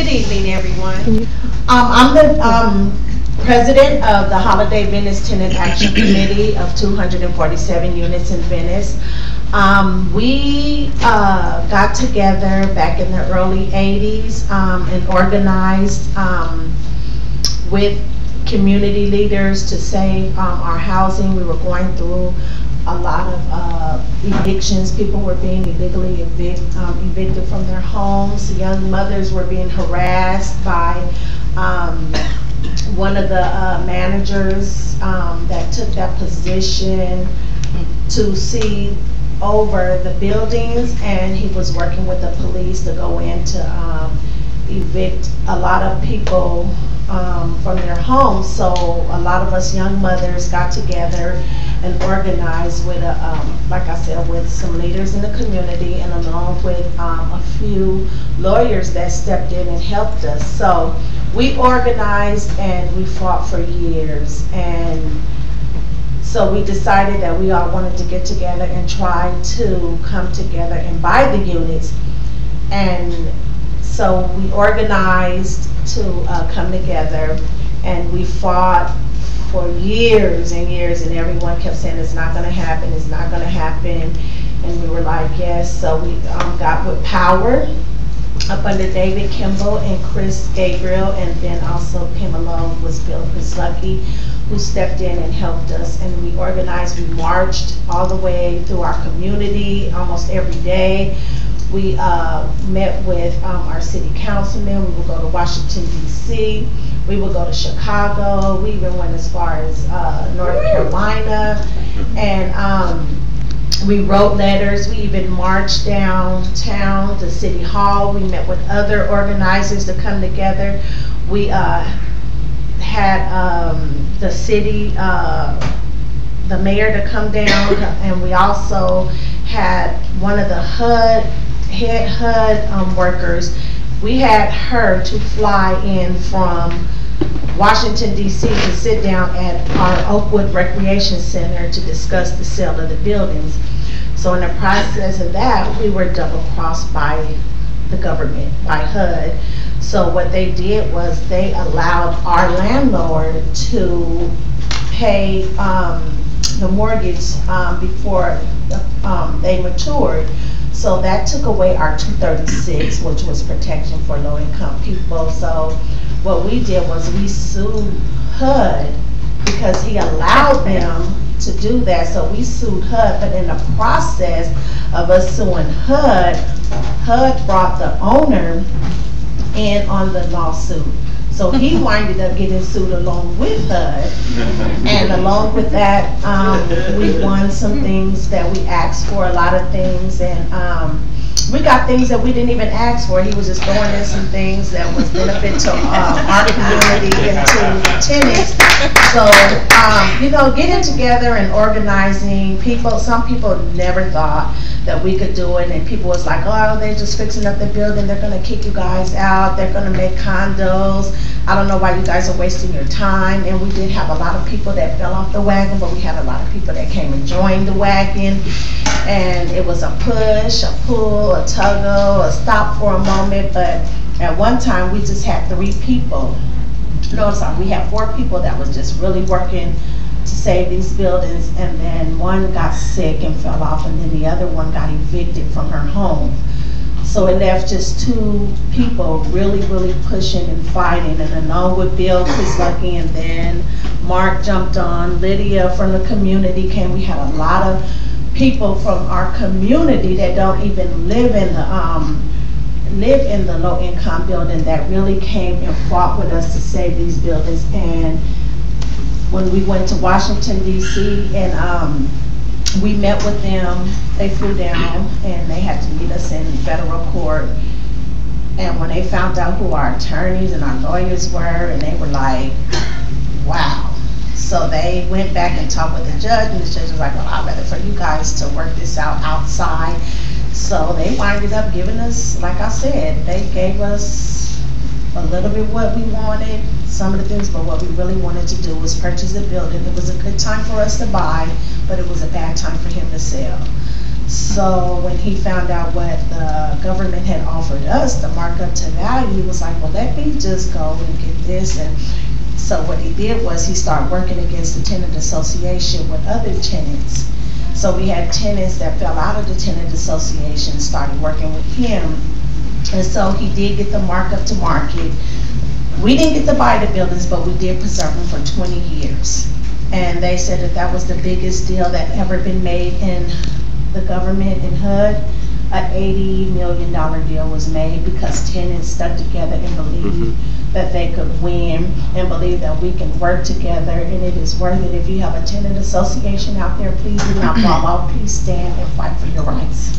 Good evening, everyone. I'm the president of the Holiday Venice Tenant Action Committee of 247 units in Venice. We got together back in the early 80s and organized with community leaders to save our housing. We were going through a lot of evictions. People were being illegally evicted from their homes. Young mothers were being harassed by one of the managers that took that position to see over the buildings, and he was working with the police to go in to evict a lot of people from their homes. So a lot of us young mothers got together and organized with, like I said, with some leaders in the community, and along with a few lawyers that stepped in and helped us. So we organized and we fought for years, and so we decided that we all wanted to get together and try to come together and buy the units. And so we organized to come together, and we fought for years and years, and everyone kept saying it's not going to happen, it's not going to happen. And we were like, yes. So we got with Power up under David Kimball and Chris Gabriel, and then also came along was Bill Prislucky, who stepped in and helped us. And we organized, we marched all the way through our community almost every day. We met with our city councilmen. We would go to Washington, D.C. We would go to Chicago. We even went as far as North Carolina. And we wrote letters. We even marched downtown to City Hall. We met with other organizers to come together. We had the city, the mayor to come down, and we also had one of the head HUD workers. We had her to fly in from Washington, D.C. to sit down at our Oakwood Recreation Center to discuss the sale of the buildings. So in the process of that, we were double crossed by the government, by HUD. So what they did was they allowed our landlord to pay the mortgage before they matured. So that took away our 236, which was protection for low-income people. So what we did was we sued HUD because he allowed them to do that. So we sued HUD, but in the process of us suing HUD, HUD brought the owner in on the lawsuit. So he winded up getting sued along with HUD. And along with that, we won some things that we asked for, a lot of things. And we got things that we didn't even ask for. He was just throwing in some things that was benefit to our community and to tenants. So, you know, getting together and organizing people, some people never thought that we could do it, and people was like, oh, they're just fixing up the building, they're gonna kick you guys out, they're gonna make condos, I don't know why you guys are wasting your time. And we did have a lot of people that fell off the wagon, but we had a lot of people that came and joined the wagon, and it was a push, a pull, a tuggle, a stop for a moment. But at one time we just had 3 people. No, sorry, we had 4 people that was just really working to save these buildings, and then one got sick and fell off, and then the other one got evicted from her home. So it left just 2 people really, really pushing and fighting. And along with Bill Prislucky, and then Mark jumped on, Lydia from the community came. We had a lot of people from our community that don't even live in the low-income building that really came and fought with us to save these buildings. And when we went to Washington, D.C., and we met with them, they flew down, and they had to meet us in federal court. And when they found out who our attorneys and our lawyers were, and they were like, wow. So they went back and talked with the judge, and the judge was like, well, I'd rather for you guys to work this out outside. So they winded up giving us, like I said, they gave us a little bit what we wanted, some of the things, but what we really wanted to do was purchase a building. It was a good time for us to buy, but it was a bad time for him to sell. So when he found out what the government had offered us, the markup to value, he was like, well, let me just go and get this. And so what he did was he started working against the tenant association with other tenants. So we had tenants that fell out of the tenant association, started working with him. And so he did get the markup to market. We didn't get to buy the buildings, but we did preserve them for 20 years. And they said that that was the biggest deal that ever been made in the government in HUD. An $80 million deal was made because tenants stuck together and believed that they could win and believe that we can work together, and it is worth it. If you have a tenant association out there, please do not fall out. Please stand and fight for your rights.